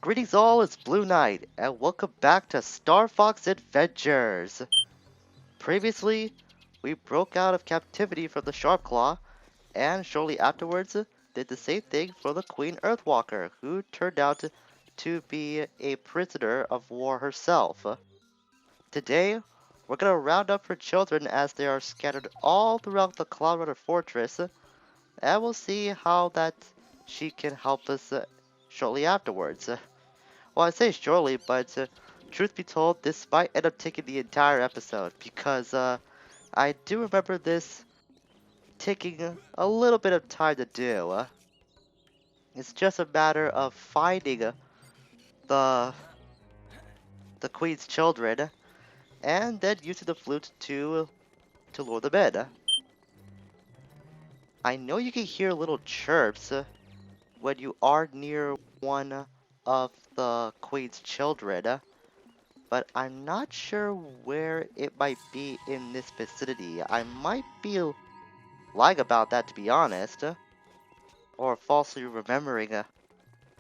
Greetings all, it's Blue Knight, and welcome back to Starfox Adventures! Previously, we broke out of captivity from the Sharpclaw, and shortly afterwards, did the same thing for the Queen Earthwalker, who turned out to be a prisoner of war herself. Today, we're gonna round up her children as they are scattered all throughout the Cloudrunner fortress, and we'll see how that she can help us shortly afterwards. Well, I say shortly, but truth be told, this might end up taking the entire episode because I do remember this taking a little bit of time to do. It's just a matter of finding the the queen's children and then using the flute to lure them in. I know you can hear little chirps when you are near one of the queen's children. But I'm not sure where it might be in this vicinity. I might be lying about that, to be honest, or falsely remembering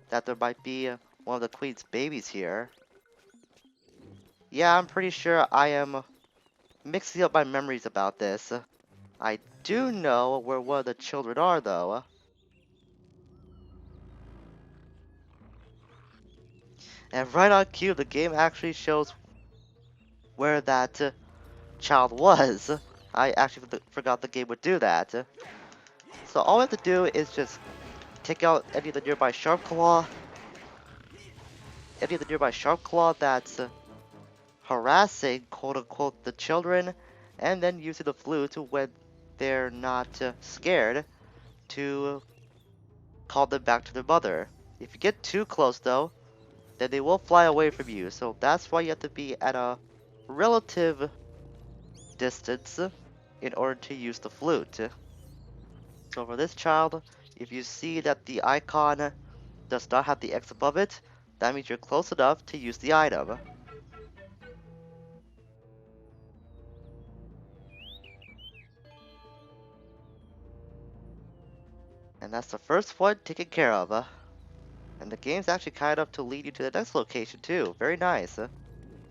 that there might be one of the queen's babies here. Yeah, I'm pretty sure I am mixing up my memories about this. I do know where one of the children are, though. And right on cue, the game actually shows where that child was. I actually forgot the game would do that. So all we have to do is just take out any of the nearby sharp claw that's harassing quote unquote the children, and then using the flute when they're not scared to call them back to their mother. If you get too close though, then they will fly away from you, so that's why you have to be at a relative distance in order to use the flute. So for this child, if you see that the icon does not have the X above it, that means you're close enough to use the item. And that's the first one taken care of. And the game's actually kind of to lead you to the next location too. Very nice. I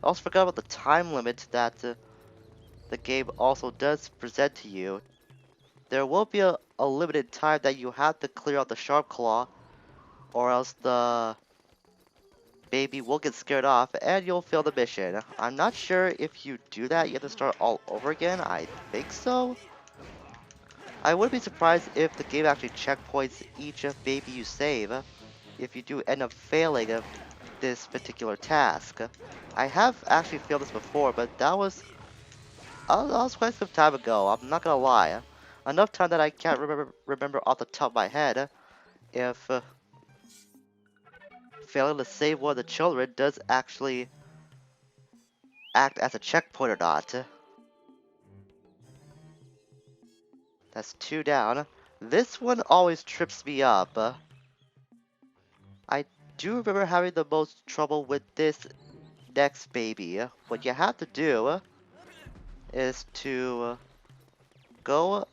also forgot about the time limit that the game also does present to you. There will be a limited time that you have to clear out the sharp claw, or else the baby will get scared off and you'll fail the mission. I'm not sure if you do that, you have to start all over again. I think so. I wouldn't be surprised if the game actually checkpoints each baby you save if you do end up failing this particular task. I have actually failed this before, but that was quite some time ago. I'm not gonna lie. Enough time that I can't remember off the top of my head if failing to save one of the children does actually act as a checkpoint or not. That's 2 down. This one always trips me up. I do remember having the most trouble with this next baby. What you have to do is to go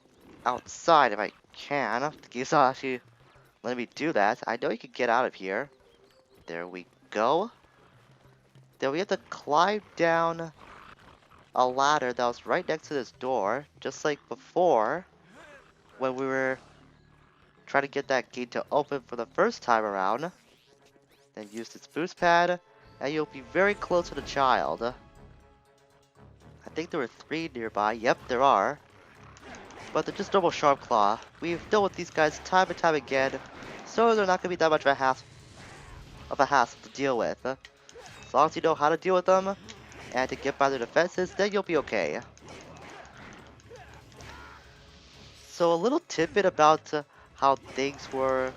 outside if I can. The game's not actually letting me do that. I know you can get out of here. There we go. Then we have to climb down a ladder that was right next to this door, just like before when we were trying to get that gate to open for the first time around. Then use this boost pad, and you'll be very close to the child. I think there were 3 nearby. Yep, there are. But they're just normal sharp claw. We've dealt with these guys time and time again, so they're not gonna be that much of a hassle to deal with. As long as you know how to deal with them and to get by their defenses, then you'll be okay. So a little tidbit about how things were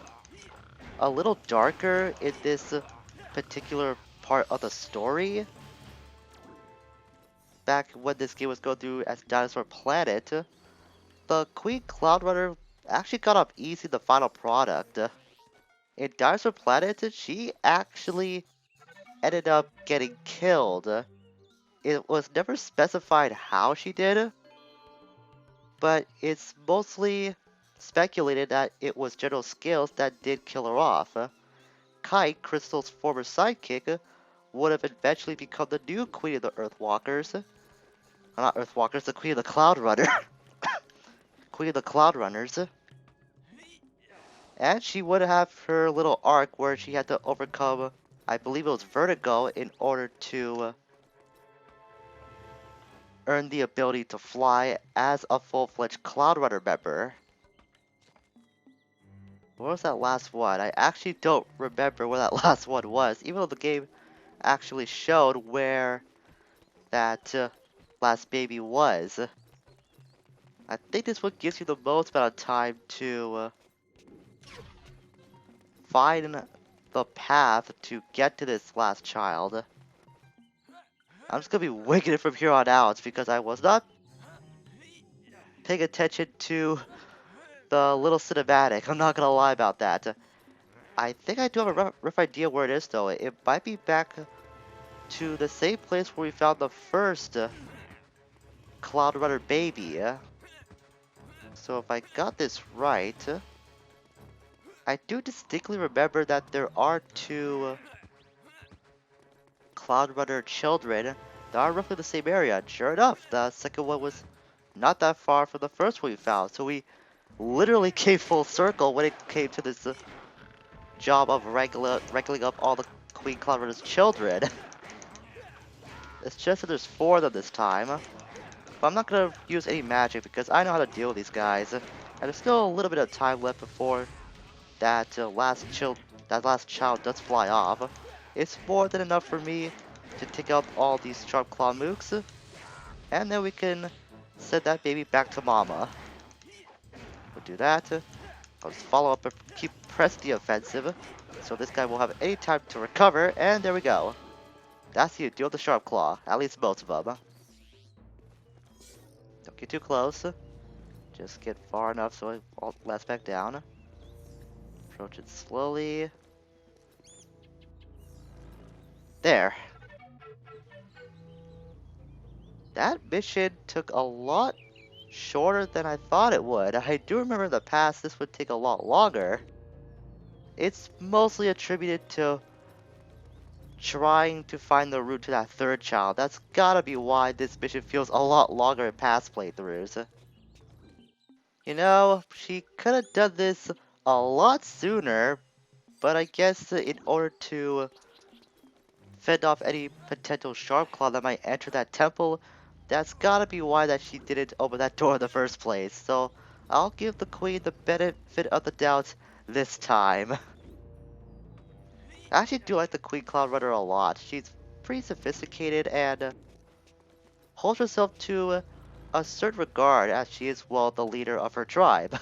a little darker in this particular part of the story. Back when this game was going through as Dinosaur Planet, the Queen Cloudrunner actually got off easy the final product. In Dinosaur Planet, she actually ended up getting killed. It was never specified how she did, but it's mostly speculated that it was General Scales that did kill her off. Kite, Crystal's former sidekick, would have eventually become the new Queen of the Earthwalkers. Not Earthwalkers, the Queen of the Cloudrunner. Queen of the Cloudrunners. And she would have her little arc where she had to overcome, I believe it was vertigo, in order to earn the ability to fly as a full-fledged Cloudrunner member. What was that last one? I actually don't remember what that last one was, even though the game actually showed where that last baby was. I think this one gives you the most amount of time to find the path to get to this last child. I'm just gonna be winging it from here on out because I was not paying attention to the little cinematic. I'm not gonna lie about that. I think I do have a rough idea where it is though. It might be back to the same place where we found the first Cloudrunner baby. So if I got this right, I do distinctly remember that there are two Cloudrunner children that are roughly the same area. And sure enough, the second one was not that far from the first one we found. So we literally came full circle when it came to this job of wrangling up all the Queen Cloudrunner's children. It's just that there's 4 of them this time. But I'm not gonna use any magic because I know how to deal with these guys. And there's still a little bit of time left before that last child does fly off. It's more than enough for me to take out all these sharp claw mooks. And then we can send that baby back to mama. We'll do that. I'll just follow up and press the offensive. So this guy will have any time to recover. And there we go. That's you. Deal with the sharp claw. At least most of them. Don't get too close. Just get far enough so it all lets back down. Approach it slowly. There. That mission took a lot shorter than I thought it would. I do remember in the past this would take a lot longer. It's mostly attributed to trying to find the route to that third child. That's gotta be why this mission feels a lot longer in past playthroughs. You know, she could have done this a lot sooner, but I guess in order to fend off any potential sharp claw that might enter that temple, that's gotta be why that she didn't open that door in the first place. So I'll give the queen the benefit of the doubt this time. I actually do like the Queen Cloudrunner a lot. She's pretty sophisticated and holds herself to a certain regard as she is, well, the leader of her tribe.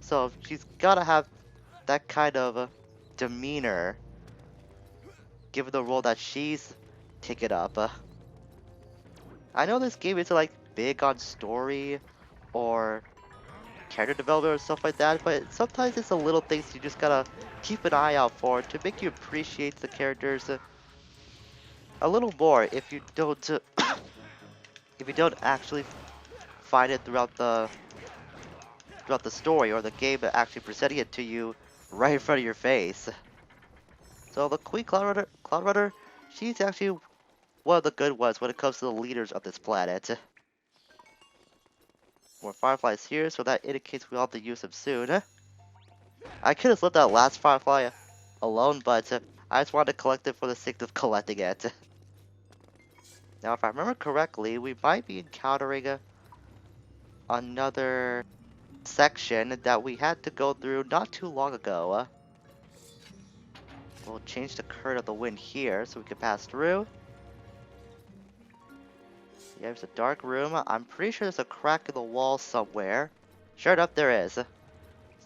So she's gotta have that kind of demeanor given the role that she's taken up. I know this game isn't like big on story or character development or stuff like that, but sometimes it's the little things you just gotta keep an eye out for to make you appreciate the characters a little more if you don't if you don't actually find it throughout the story or the game actually presenting it to you right in front of your face. So the Queen Cloudrunner, she's actually one of the good ones when it comes to the leaders of this planet. More fireflies here, so that indicates we'll have to use them soon. I could have left that last firefly alone, but I just wanted to collect it for the sake of collecting it. Now, if I remember correctly, we might be encountering another section that we had to go through not too long ago. We'll change the current of the wind here so we can pass through. Yeah, there's a dark room. I'm pretty sure there's a crack in the wall somewhere. Sure enough, there is.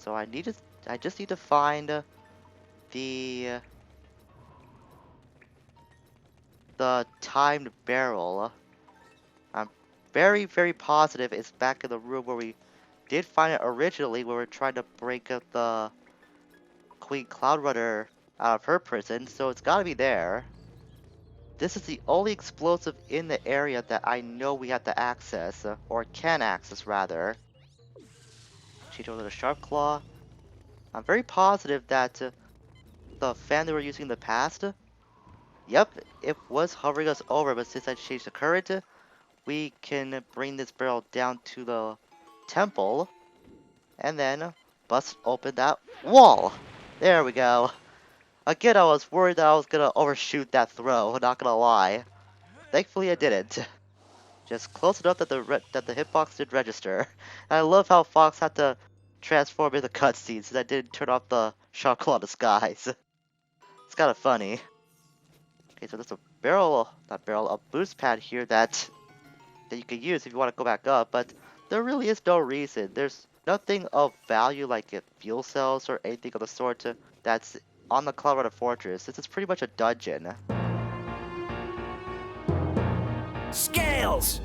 So I just need to find the timed barrel. I'm very, very positive it's back in the room where we did find it originally, where we're trying to break up the Queen Cloudrunner out of her prison, so it's gotta be there. This is the only explosive in the area that I know we have to access, or can access rather. She told it a sharp claw. I'm very positive that the fan that we're using in the past, yep, it was hovering us over, but since I changed the current, we can bring this barrel down to the temple, and then bust open that wall. There we go. Again, I was worried that I was gonna overshoot that throw, not gonna lie. Thankfully, I didn't. Just close enough that the hitbox did register. And I love how Fox had to transform in the cutscenes so that didn't turn off the Shark Claw disguise. It's kind of funny. Okay, so there's a barrel, not barrel, a boost pad here that you can use if you want to go back up, but there really is no reason. There's nothing of value like fuel cells or anything of the sort that's on the Cloudrunner Fortress. This is pretty much a dungeon. Scales!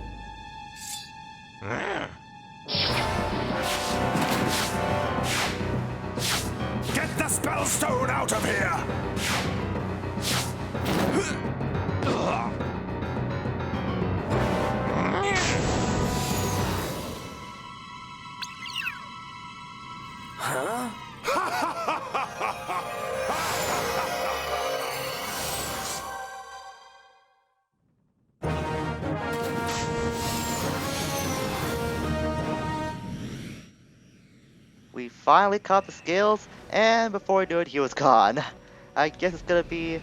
Get the spellstone out of here! Huh? We finally caught the scales, and before we knew it, he was gone. I guess it's gonna be,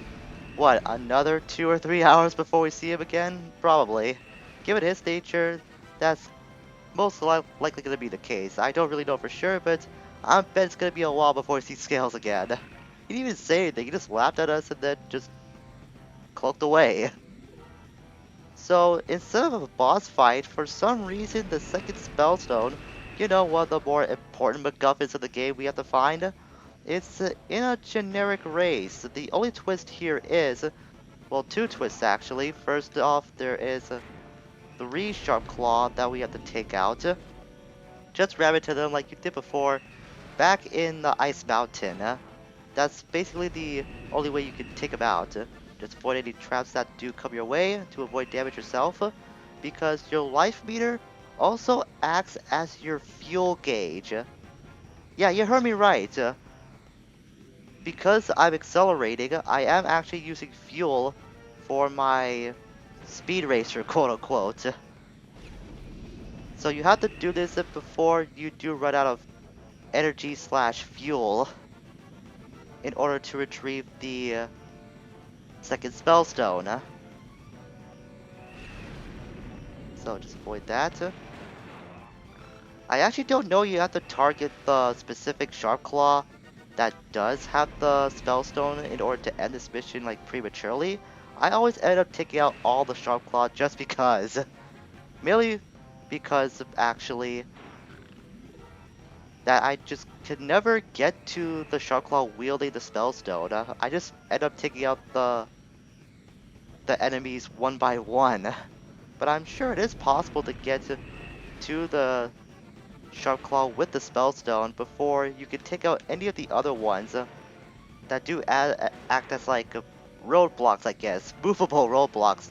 what, another 2 or 3 hours before we see him again? Probably. Given his nature, that's most likely gonna be the case. I don't really know for sure, but I bet it's gonna be a while before we see scales again. He didn't even say anything, he just laughed at us and then just cloaked away. So, instead of a boss fight, for some reason the second spellstone, you know, one of the more important MacGuffins of the game we have to find, it's in a generic race. The only twist here is, well, 2 twists actually. First off, there is 3 Sharp Claw that we have to take out. Just ram into them like you did before, back in the Ice Mountain. That's basically the only way you can take them out. Just avoid any traps that do come your way to avoid damage yourself, because your life meter also acts as your fuel gauge. Yeah, you heard me right. Because I'm accelerating, I am actually using fuel for my speed racer, quote unquote. So you have to do this before you do run out of energy slash fuel in order to retrieve the second spellstone. So just avoid that. I actually don't know you have to target the specific Sharp Claw that does have the spellstone in order to end this mission like prematurely. I always end up taking out all the Sharp Claw just because. Merely because actually that I just could never get to the Sharp Claw wielding the spellstone. I just end up taking out the enemies one by one. But I'm sure it is possible to get to the Sharp Claw with the spellstone before you can take out any of the other ones that do act as like roadblocks, I guess. Movable roadblocks.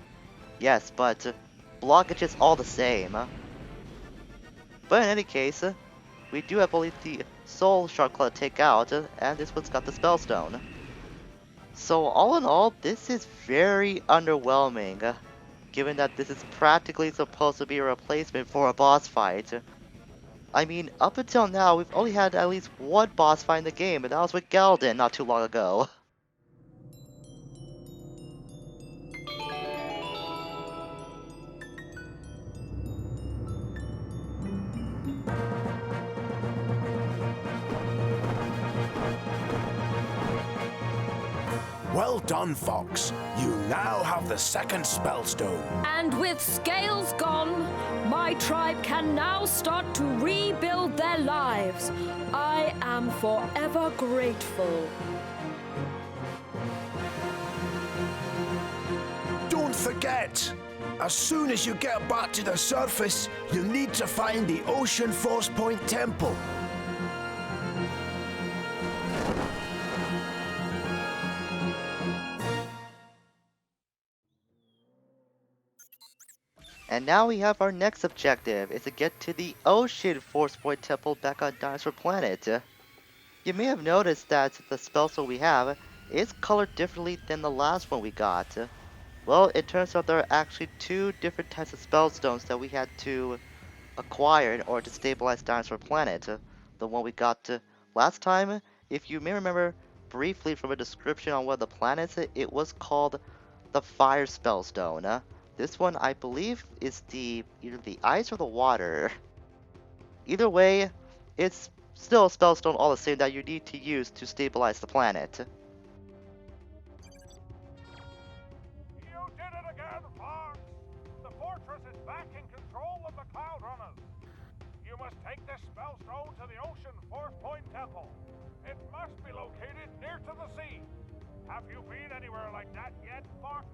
Yes, but blockages all the same. But in any case, we do have only the Soul Sharp Claw to take out, and this one's got the spellstone. So all in all, this is very underwhelming, given that this is practically supposed to be a replacement for a boss fight. I mean, up until now, we've only had at least one boss fight in the game, and that was with Galden not too long ago. Well done, Fox. You now have the second spellstone. And with scales gone, my tribe can now start to rebuild their lives. I am forever grateful. Don't forget, as soon as you get back to the surface, you'll need to find the Ocean Force Point Temple. And now we have our next objective, is to get to the Ocean Force Point Temple back on Dinosaur Planet. You may have noticed that the spellstone we have is colored differently than the last one we got. Well, it turns out there are actually two different types of spellstones that we had to acquire in order to stabilize Dinosaur Planet. The one we got last time, if you may remember briefly from a description on one of the planets, it was called the Fire Spellstone. This one, I believe, is either the ice or the water. Either way, it's still a spellstone all the same that you need to use to stabilize the planet. You did it again, Fox! The fortress is back in control of the Cloudrunners. You must take this spellstone to the Ocean Force Point Temple. It must be located near to the sea. Have you been anywhere like that yet, Fox?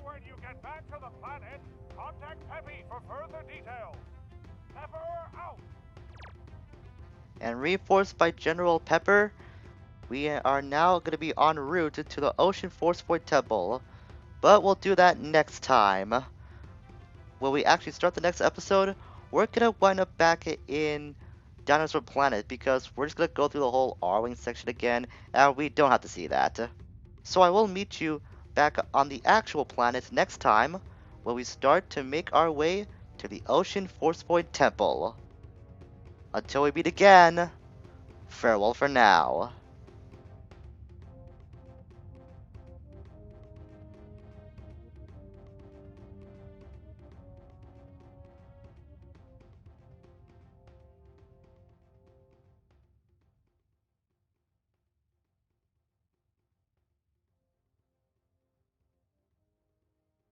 When you get back to the planet, contact Peppy for further details. Pepper out! And reinforced by General Pepper, we are now going to be en route to the Ocean Force Point Temple. But we'll do that next time. When we actually start the next episode, we're going to wind up back in Dinosaur Planet because we're just going to go through the whole R-Wing section again, and we don't have to see that. So I will meet you back on the actual planet next time when we start to make our way to the Ocean Force Point Temple. Until we meet again, farewell for now.